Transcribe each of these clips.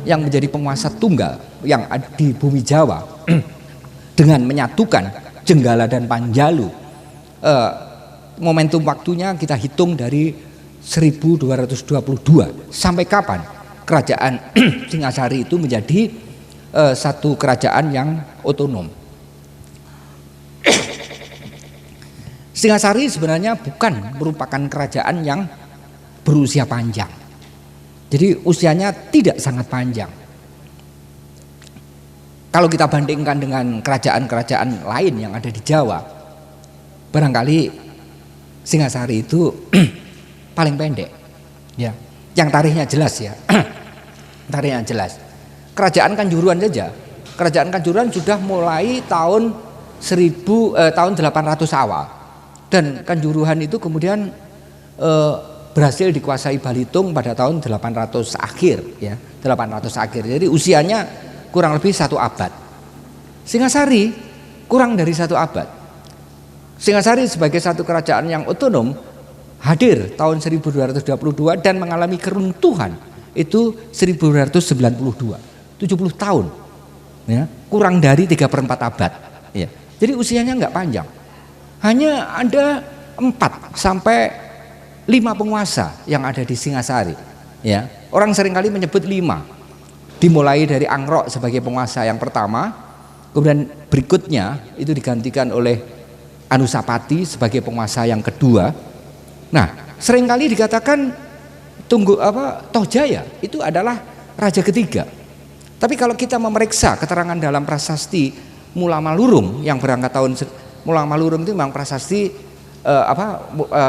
yang menjadi penguasa tunggal yang ada di bumi Jawa dengan menyatukan Jenggala dan Panjalu. Momentum waktunya kita hitung dari 1222 sampai kapan kerajaan Singasari itu menjadi satu kerajaan yang otonom. Singasari sebenarnya bukan merupakan kerajaan yang berusia panjang. Jadi usianya tidak sangat panjang. Kalau kita bandingkan dengan kerajaan-kerajaan lain yang ada di Jawa, barangkali Singasari itu paling pendek. Ya, yang tarikhnya jelas ya. Tarikhnya jelas. Kerajaan Kanjuruhan saja. Kerajaan Kanjuruhan sudah mulai tahun 800 awal. Dan Kanjuruhan itu kemudian berhasil dikuasai Balitung pada tahun 800 akhir ya, 800 akhir. Jadi usianya kurang lebih 1 abad. Singasari kurang dari 1 abad. Singasari sebagai satu kerajaan yang otonom hadir tahun 1222 dan mengalami keruntuhan itu 1292. 70 tahun. Ya, kurang dari 3/4 abad ya. Jadi usianya enggak panjang. Hanya ada 4 sampai 5 penguasa yang ada di Singasari ya. Orang seringkali menyebut 5, dimulai dari Angrok sebagai penguasa yang pertama, kemudian berikutnya itu digantikan oleh Anusapati sebagai penguasa yang kedua. Nah, seringkali dikatakan Tohjaya itu adalah raja ketiga. Tapi kalau kita memeriksa keterangan dalam prasasti Mula Malurung yang berangkat tahun Mula Malurung itu memang prasasti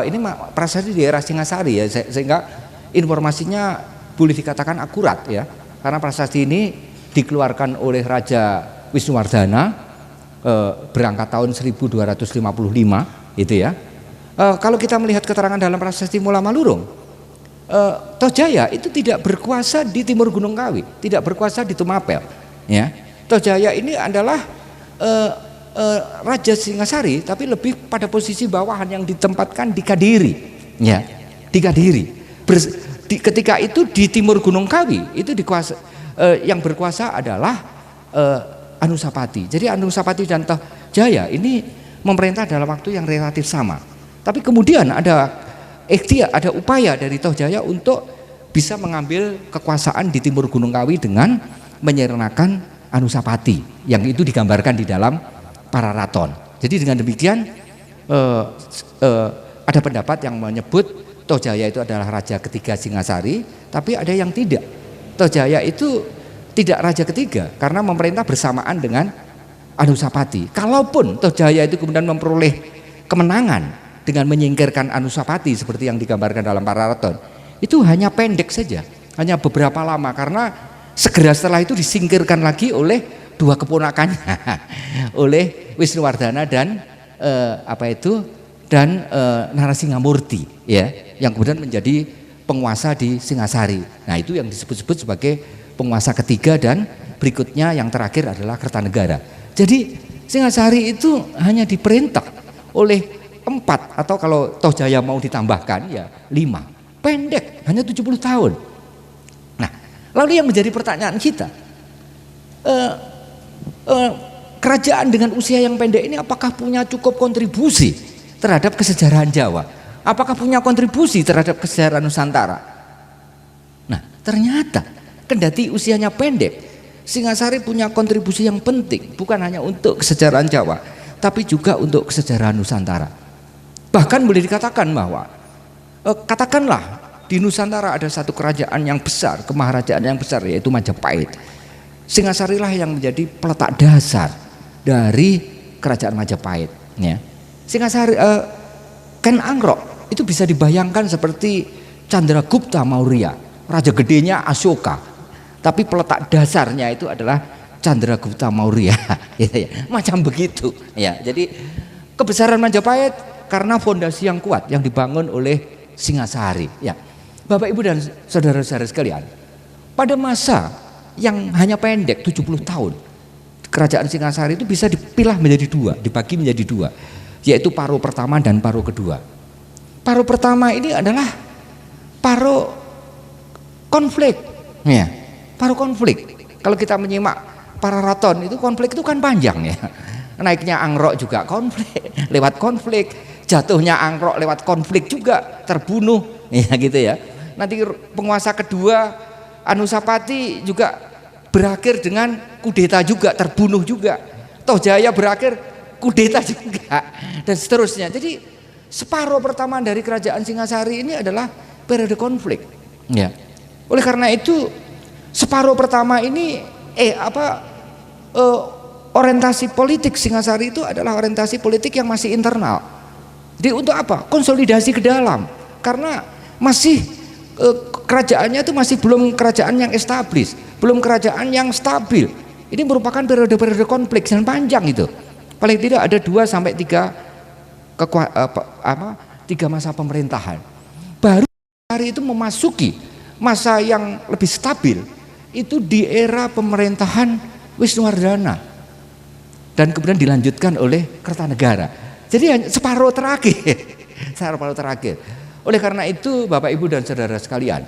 ini prasasti di daerah Singasari ya, sehingga informasinya boleh dikatakan akurat ya, karena prasasti ini dikeluarkan oleh Raja Wisnuwardana berangkat tahun 1255 itu ya. Kalau kita melihat keterangan dalam prasasti Mula Malurung, Tohjaya itu tidak berkuasa di timur Gunung Kawi, tidak berkuasa di Tumapel ya. Tohjaya ini adalah Raja Singasari, tapi lebih pada posisi bawahan yang ditempatkan di Kadiri, ya, di Kadiri. Ketika itu di timur Gunung Kawi itu yang berkuasa adalah Anusapati. Jadi Anusapati dan Tohjaya ini memerintah dalam waktu yang relatif sama. Tapi kemudian ada upaya dari Tohjaya untuk bisa mengambil kekuasaan di timur Gunung Kawi dengan menyernakan Anusapati, yang itu digambarkan di dalam Pararaton. Jadi dengan demikian ada pendapat yang menyebut Tohjaya itu adalah raja ketiga Singasari, tapi ada yang tidak. Tohjaya itu tidak raja ketiga karena memerintah bersamaan dengan Anusapati. Kalaupun Tohjaya itu kemudian memperoleh kemenangan dengan menyingkirkan Anusapati seperti yang digambarkan dalam Pararaton, itu hanya pendek saja, hanya beberapa lama, karena segera setelah itu disingkirkan lagi oleh 2 keponakannya oleh Wisnuwardana dan Narasingamurti ya, yang kemudian menjadi penguasa di Singasari. Nah, itu yang disebut-sebut sebagai penguasa ketiga, dan berikutnya yang terakhir adalah Kertanegara. Jadi Singasari itu hanya diperintah oleh 4, atau kalau Tohjaya mau ditambahkan ya 5. Pendek, hanya 70 tahun. Nah, lalu yang menjadi pertanyaan kita, kerajaan dengan usia yang pendek ini apakah punya cukup kontribusi terhadap kesejarahan Jawa? Apakah punya kontribusi terhadap kesejarahan Nusantara? Nah, ternyata kendati usianya pendek, Singasari punya kontribusi yang penting, bukan hanya untuk kesejarahan Jawa, tapi juga untuk kesejarahan Nusantara. Bahkan boleh dikatakan bahwa katakanlah di Nusantara ada satu kerajaan yang besar, kemaharajaan yang besar, yaitu Majapahit. Singasari lah yang menjadi peletak dasar dari kerajaan Majapahit ya. Singasari Ken Angrok itu bisa dibayangkan seperti Chandragupta Maurya, raja gedenya Ashoka, tapi peletak dasarnya itu adalah Chandragupta Maurya gitu ya. Macam begitu ya. Jadi Kebesaran Majapahit karena fondasi yang kuat yang dibangun oleh Singasari. Ya, Bapak Ibu dan saudara-saudara sekalian, pada masa yang hanya pendek 70 tahun, kerajaan Singasari itu bisa dipilah menjadi dua, dibagi menjadi dua, yaitu Paro pertama dan Paro kedua. Paro pertama ini adalah Paro konflik, ya, Paro konflik. Kalau kita menyimak para raton itu konflik itu kan panjang ya. Naiknya Angrok juga konflik, lewat konflik, jatuhnya Angrok lewat konflik juga, terbunuh, ya gitu ya. Nanti penguasa kedua Anusapati juga berakhir dengan kudeta juga, terbunuh juga. Tohjaya berakhir kudeta juga, dan seterusnya. Jadi separuh pertama dari kerajaan Singasari ini adalah periode konflik. Ya. Oleh karena itu separuh pertama ini orientasi politik Singasari itu adalah orientasi politik yang masih internal. Jadi untuk apa? Konsolidasi ke dalam. Karena masih kerajaannya itu masih belum kerajaan yang establis, belum kerajaan yang stabil. Ini merupakan periode-periode konflik yang panjang itu. Paling tidak ada 2 sampai 3 masa pemerintahan. Baru hari itu memasuki masa yang lebih stabil itu di era pemerintahan Wisnuwardana, dan kemudian dilanjutkan oleh Kertanegara. Jadi separuh terakhir, separuh terakhir. Oleh karena itu Bapak Ibu dan saudara sekalian,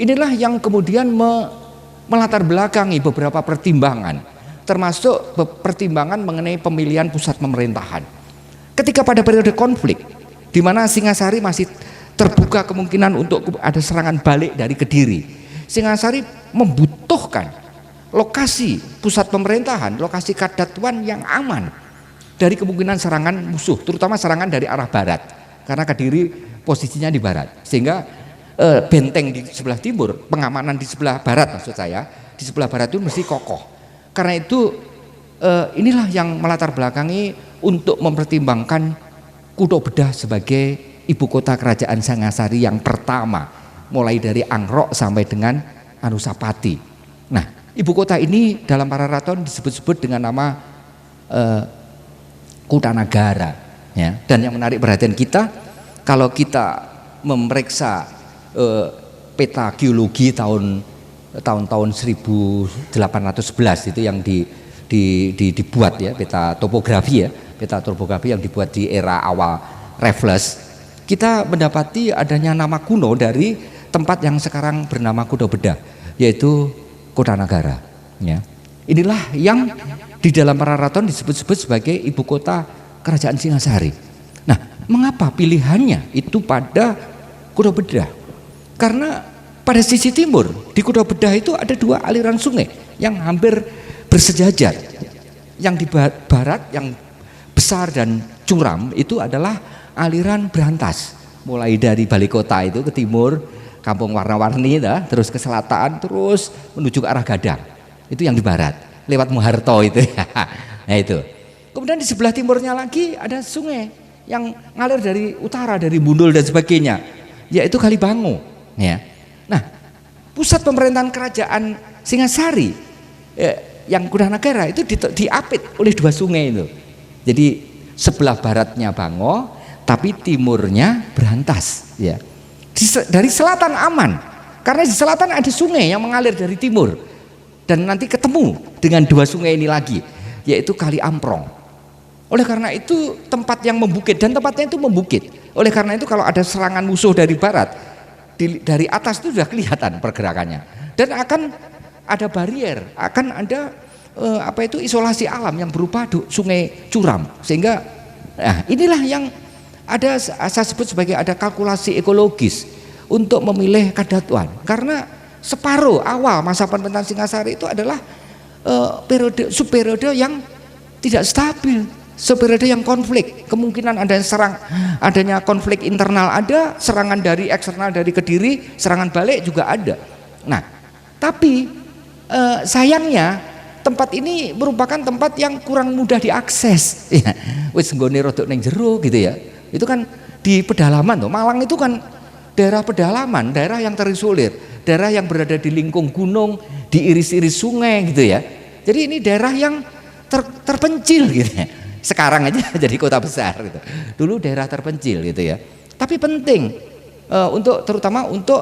inilah yang kemudian melatar belakangi beberapa pertimbangan, termasuk pertimbangan mengenai pemilihan pusat pemerintahan. Ketika pada periode konflik, di mana Singasari masih terbuka kemungkinan untuk ada serangan balik dari Kediri, Singasari membutuhkan lokasi pusat pemerintahan, lokasi kadatuan yang aman dari kemungkinan serangan musuh, terutama serangan dari arah barat, karena Kediri posisinya di barat, sehingga benteng di sebelah timur, pengamanan di sebelah barat maksud saya, di sebelah barat itu mesti kokoh. Karena itu inilah yang melatar belakangi untuk mempertimbangkan Kutha Bedah sebagai ibu kota kerajaan Singasari yang pertama, mulai dari Angrok sampai dengan Anusapati. Nah, ibu kota ini dalam para raton disebut-sebut dengan nama Kutanagara, ya. Dan yang menarik perhatian kita, kalau kita memeriksa peta geologi tahun 1811 itu yang dibuat ya, peta topografi yang dibuat di era awal Raffles, kita mendapati adanya nama kuno dari tempat yang sekarang bernama Kutha Bedah, yaitu Kutanagara, ya. Inilah yang di dalam para raton disebut-sebut sebagai ibu kota kerajaan Singasari. Nah, mengapa pilihannya itu pada Kutha Bedah? Karena pada sisi timur di Kutha Bedah itu ada 2 aliran sungai yang hampir bersejajar. Yang di barat yang besar dan curam itu adalah aliran Brantas, mulai dari balai kota itu ke timur, Kampung Warna-Warni, terus ke selatan, terus menuju ke arah Gadang. Itu yang di barat, lewat Muharto itu. Nah itu. Kemudian di sebelah timurnya lagi ada sungai yang ngalir dari utara, dari Bundul dan sebagainya, yaitu Kalibango. Ya. Nah, pusat pemerintahan kerajaan Singasari yang Kutanagara itu diapit oleh 2 sungai itu. Jadi sebelah baratnya Bango, tapi timurnya Brantas. Ya. Dari selatan aman, karena di selatan ada sungai yang mengalir dari timur, dan nanti ketemu dengan 2 sungai ini lagi, yaitu Kali Amprong. Oleh karena itu tempat yang membukit, dan tempatnya itu membukit. Oleh karena itu kalau ada serangan musuh dari barat, dari atas itu sudah kelihatan pergerakannya, dan akan ada barier, akan ada isolasi alam yang berupa sungai curam, sehingga inilah yang ada, saya sebut sebagai ada kalkulasi ekologis untuk memilih kadatuan, karena separuh awal masa pemerintahan Singasari itu adalah subperiode yang tidak stabil, subperiode yang konflik, kemungkinan adanya konflik internal ada, serangan dari eksternal dari Kediri, serangan balik juga ada. Nah, tapi sayangnya tempat ini merupakan tempat yang kurang mudah diakses. Ya, wis nggone rodok ning jero gitu ya. Itu kan di pedalaman tuh. Malang itu kan daerah pedalaman, daerah yang terisolir, daerah yang berada di lingkung gunung, diiris-iris sungai gitu ya. Jadi ini daerah yang terpencil gitu ya. Sekarang aja jadi kota besar gitu. Dulu daerah terpencil gitu ya. Tapi penting untuk terutama untuk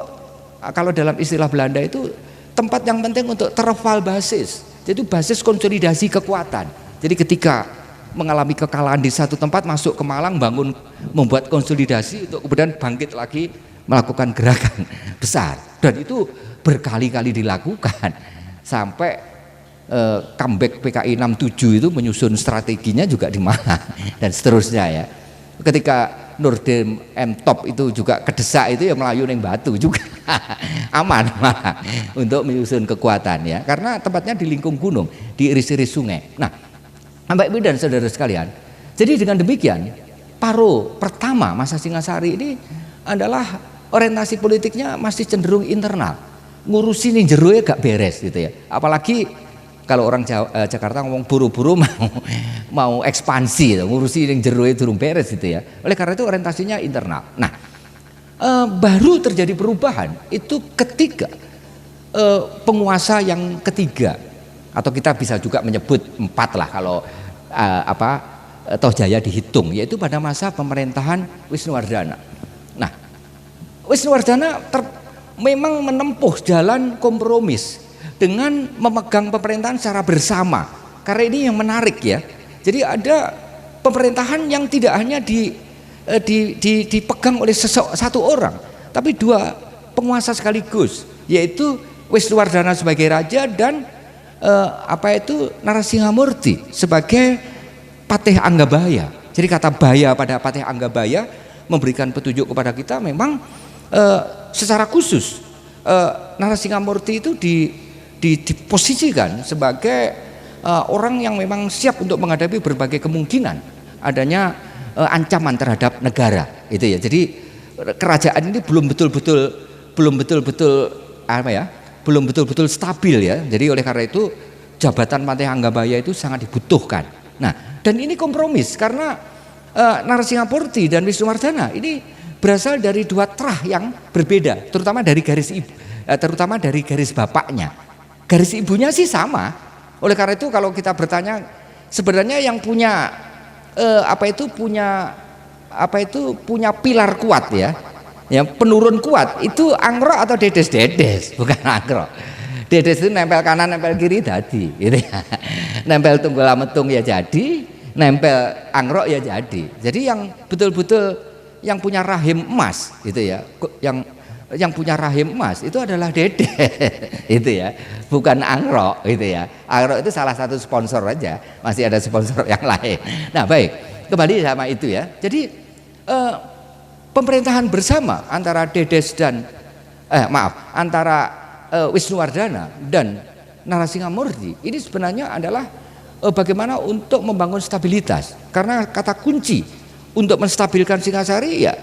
kalau dalam istilah Belanda itu tempat yang penting untuk terval basis. Jadi basis konsolidasi kekuatan. Jadi ketika mengalami kekalahan di satu tempat masuk ke Malang bangun membuat konsolidasi untuk kemudian bangkit lagi melakukan gerakan besar. Dan itu berkali-kali dilakukan sampai comeback PKI 67 itu menyusun strateginya juga di Malang dan seterusnya ya. Ketika Nurdin M Top itu juga kedesak itu ya Melayu neng batu juga aman malah untuk menyusun kekuatan ya, karena tempatnya di lingkung gunung, diiris-iris sungai. Nah, Bapak Ibu dan saudara sekalian, jadi dengan demikian Paro pertama masa Singasari ini adalah orientasi politiknya masih cenderung internal, ngurusin yang jeroe gak beres gitu ya. Apalagi kalau orang Jakarta ngomong buru-buru mau ekspansi, ngurusin yang jeroe durung beres gitu ya. Oleh karena itu orientasinya internal. Nah, baru terjadi perubahan itu ketika penguasa yang ketiga, atau kita bisa juga menyebut 4 lah kalau Tohjaya dihitung, yaitu pada masa pemerintahan Wisnuwardana. Nah, Wisnuwardana memang menempuh jalan kompromis dengan memegang pemerintahan secara bersama. Karena ini yang menarik ya. Jadi ada pemerintahan yang tidak hanya dipegang oleh satu orang, tapi 2 penguasa sekaligus, yaitu Wisnuwardana sebagai raja dan Narasingamurti sebagai Patih Anggabaya. Jadi kata Baya pada Patih Anggabaya memberikan petunjuk kepada kita memang secara khusus Narasingamurti itu diposisikan sebagai orang yang memang siap untuk menghadapi berbagai kemungkinan adanya ancaman terhadap negara itu ya. Jadi kerajaan ini belum betul-betul stabil ya. Jadi oleh karena itu jabatan Patih Anggabaya itu sangat dibutuhkan. Nah, dan ini kompromis karena Narasingamurti dan Wisnuwardana ini berasal dari 2 trah yang berbeda, terutama dari garis bapaknya. Garis ibunya sih sama. Oleh karena itu kalau kita bertanya sebenarnya yang punya punya pilar kuat ya, penurun kuat itu Angro atau Dedes, bukan Angro. Dedes itu nempel kanan nempel kiri jadi gitu ya. Nempel Tunggul Ametung ya jadi, nempel Angro ya jadi. Jadi yang betul-betul yang punya rahim emas gitu ya, yang punya rahim emas itu adalah Dede itu ya, bukan Angro itu ya. Angro itu salah satu sponsor aja, masih ada sponsor yang lain. Nah baik, kembali sama itu ya. Jadi pemerintahan bersama antara Dedes dan antara Wisnuwardana dan Narasingamurti ini sebenarnya adalah bagaimana untuk membangun stabilitas, karena kata kunci untuk menstabilkan Singasari ya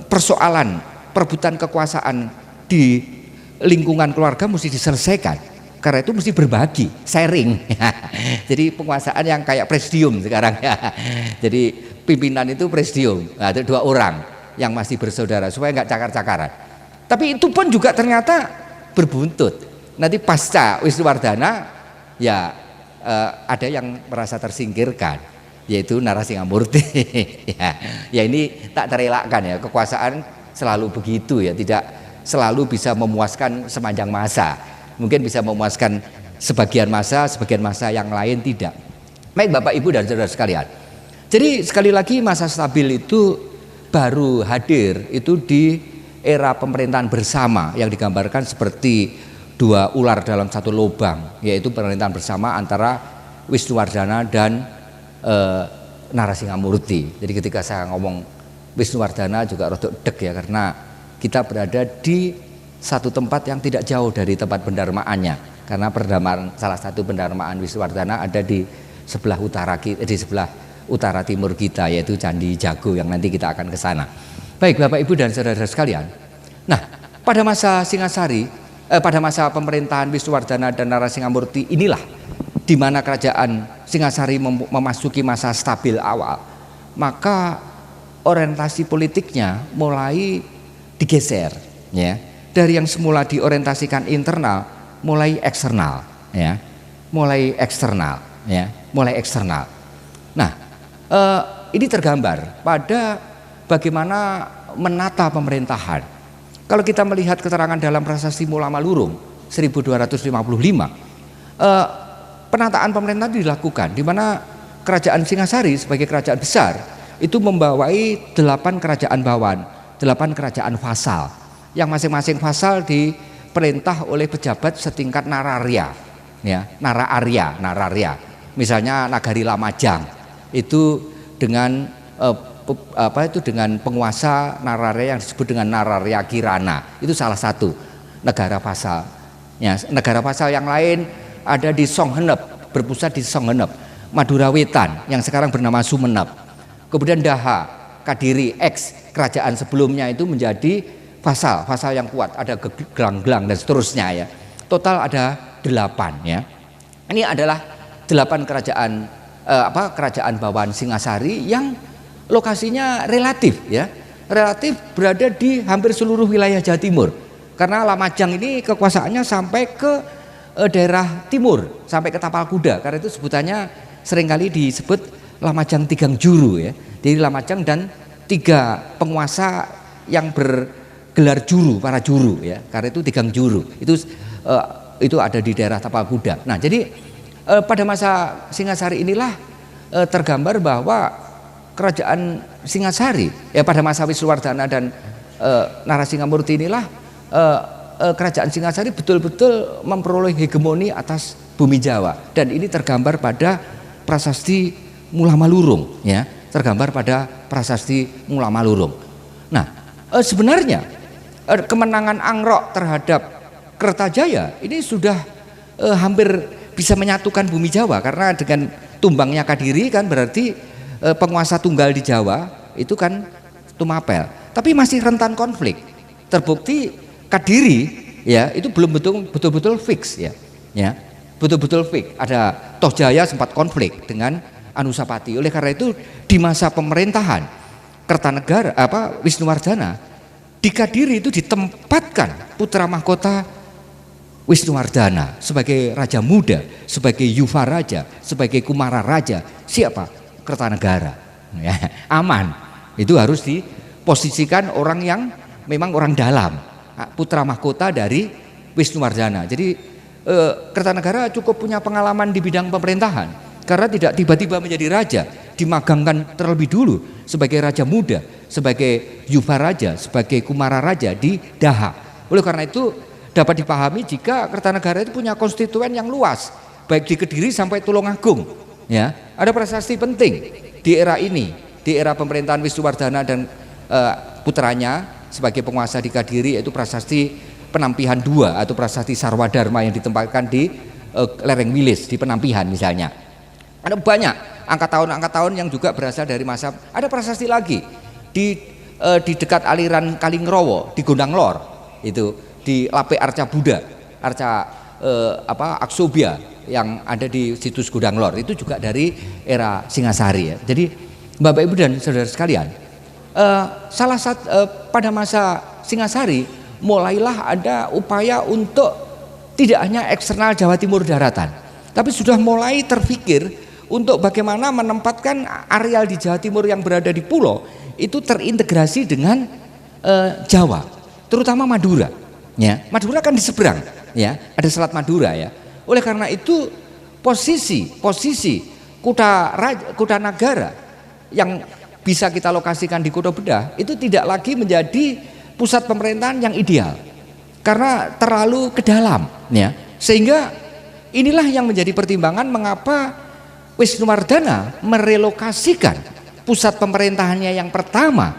persoalan perebutan kekuasaan di lingkungan keluarga mesti diselesaikan. Karena itu mesti berbagi, sharing. Jadi penguasaan yang kayak presidium sekarang ya. Jadi pimpinan itu presidium, ada 2 orang yang masih bersaudara supaya nggak cakar-cakaran. Tapi itu pun juga ternyata berbuntu. Nanti pasca Wisnuwardana ya ada yang merasa tersingkirkan, yaitu Narasingamurti. ya ini tak terelakkan ya, kekuasaan selalu begitu ya, tidak selalu bisa memuaskan sepanjang masa. Mungkin bisa memuaskan sebagian masa yang lain tidak. Baik Bapak Ibu dan saudara sekalian. Jadi sekali lagi masa stabil itu baru hadir itu di era pemerintahan bersama yang digambarkan seperti 2 ular dalam 1 lubang, yaitu pemerintahan bersama antara Wisnuwardana dan Narasingamurti. Jadi ketika saya ngomong Wisnuwardana juga rodok deg ya, karena kita berada di satu tempat yang tidak jauh dari tempat pendarmaannya, karena salah satu pendarmaan Wisnuwardana ada di sebelah utara timur kita, yaitu Candi Jago yang nanti kita akan ke sana. Baik Bapak Ibu dan saudara sekalian. Nah, pada masa Singasari, pada masa pemerintahan Wisnuwardana dan Narasingamurti inilah di mana kerajaan Singasari memasuki masa stabil awal. Maka orientasi politiknya mulai digeser ya, dari yang semula diorientasikan internal mulai eksternal ya, mulai eksternal. Nah, ini tergambar pada bagaimana menata pemerintahan. Kalau kita melihat keterangan dalam Prasasti Mula Malurung 1255, penataan pemerintahan dilakukan di mana Kerajaan Singasari sebagai kerajaan besar itu membawai 8 kerajaan bawan, 8 kerajaan vasal, yang masing-masing vasal diperintah oleh pejabat setingkat nararya, ya, nararya. Misalnya Nagari Lamajang itu dengan dengan penguasa nararya yang disebut dengan Nararya Kirana, itu salah satu negara vasal. Ya, negara vasal yang lain ada di Songhenep, berpusat di Songhenep, Madura Wetan yang sekarang bernama Sumenep. Kemudian Daha, Kadiri, X kerajaan sebelumnya itu menjadi vasal yang kuat, ada Gelanggelang dan seterusnya ya. Total ada 8 ya. Ini adalah 8 kerajaan kerajaan bawahan Singasari yang lokasinya relatif ya. Relatif berada di hampir seluruh wilayah Jawa Timur. Karena Lamajang ini kekuasaannya sampai ke daerah timur, sampai ke Tapal Kuda. Karena itu sebutannya seringkali disebut Lamajang Tigang Juru ya. Jadi Lamajang dan 3 penguasa yang bergelar juru, para juru ya. Karena itu Tigang Juru. Itu ada di daerah Tapal Kuda. Nah, jadi pada masa Singasari inilah tergambar bahwa kerajaan Singasari ya, pada masa Wisnuwardana dan Narasingamurti inilah kerajaan Singasari betul-betul memperoleh hegemoni atas bumi Jawa, dan ini tergambar pada Prasasti Mula Malurung ya, tergambar pada Prasasti Mula Malurung. Nah, sebenarnya kemenangan Angrok terhadap Kertajaya ini sudah hampir bisa menyatukan bumi Jawa, karena dengan tumbangnya Kadiri kan berarti penguasa tunggal di Jawa itu kan Tumapel, tapi masih rentan konflik. Terbukti Kadiri ya itu belum betul-betul fix ya, betul-betul fix. Ada Tohjaya sempat konflik dengan Anusapati. Oleh karena itu di masa pemerintahan Kertanegara Wisnuwardana, di Kadiri itu ditempatkan putra mahkota Wisnuwardana sebagai raja muda, sebagai Yuva Raja, sebagai Kumara Raja. Siapa? Kertanegara ya, aman. Itu harus diposisikan orang yang memang orang dalam, putra mahkota dari Wisnuwardana. Jadi Kertanegara cukup punya pengalaman di bidang pemerintahan, karena tidak tiba-tiba menjadi raja, dimagangkan terlebih dulu sebagai raja muda, sebagai Yuva Raja, sebagai Kumara Raja di Daha. Oleh karena itu dapat dipahami jika Kertanegara itu punya konstituen yang luas, baik di Kediri sampai Tulungagung ya. Ada prasasti penting di era ini, di era pemerintahan Wisnuwardana dan putranya sebagai penguasa di Kadiri, yaitu prasasti Penampihan II atau prasasti Sarwadharma yang ditempatkan di lereng Wilis di Penampihan misalnya. Ada banyak angka tahun yang juga berasal dari masa. Ada prasasti lagi di dekat aliran Kalingrowo di Gondang Lor, itu di Lape Arca Buddha, Aksobia yang ada di situs Gondang Lor, itu juga dari era Singasari ya. Jadi Bapak Ibu dan saudara sekalian, salah satu pada masa Singasari mulailah ada upaya untuk tidak hanya eksternal Jawa Timur daratan, tapi sudah mulai terpikir untuk bagaimana menempatkan areal di Jawa Timur yang berada di pulau itu terintegrasi dengan Jawa, terutama Madura ya. Madura kan di seberang ya, ada Selat Madura ya. Oleh karena itu posisi Kuta Nagara yang bisa kita lokasikan di Kota Bedah itu tidak lagi menjadi pusat pemerintahan yang ideal karena terlalu ke dalam ya. Sehingga inilah yang menjadi pertimbangan mengapa Wisnuwardana merelokasikan pusat pemerintahannya yang pertama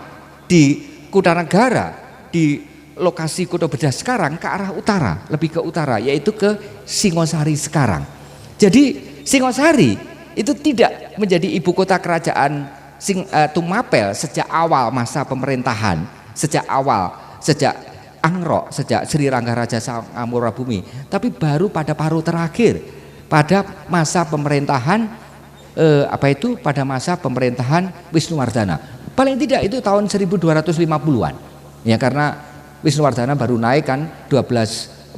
di Kutanagara, di lokasi Kota Bedah sekarang, ke arah utara, lebih ke utara, yaitu ke Singosari sekarang. Jadi Singosari itu tidak menjadi ibu kota kerajaan Tumapel sejak awal masa pemerintahan, sejak Angrok, sejak Sri Ranggaraja Samurabumi, tapi baru pada paruh terakhir, pada masa pemerintahan pada masa pemerintahan Wisnuwardana. Paling tidak itu tahun 1250-an ya, karena Wisnuwardana baru naik kan 1248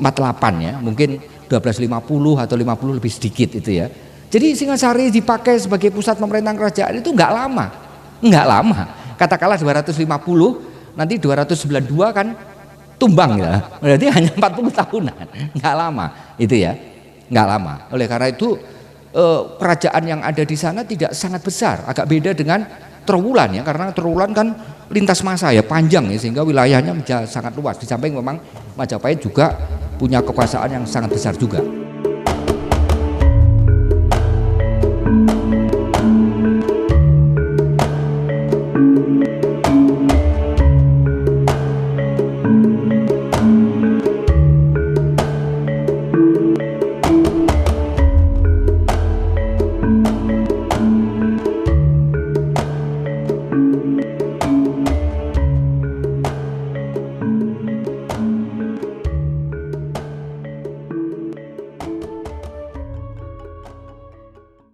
ya, mungkin 1250 atau 50 lebih sedikit itu ya. Jadi Singasari dipakai sebagai pusat pemerintahan kerajaan itu nggak lama, katakanlah 250, nanti 292 kan tumbang ya, berarti hanya 40 tahunan, nggak lama itu ya, nggak lama. Oleh karena itu kerajaan yang ada di sana tidak sangat besar, agak beda dengan Trowulan ya, karena Trowulan kan lintas masa ya, panjang ya, sehingga wilayahnya sangat luas. Di samping memang Majapahit juga punya kekuasaan yang sangat besar juga.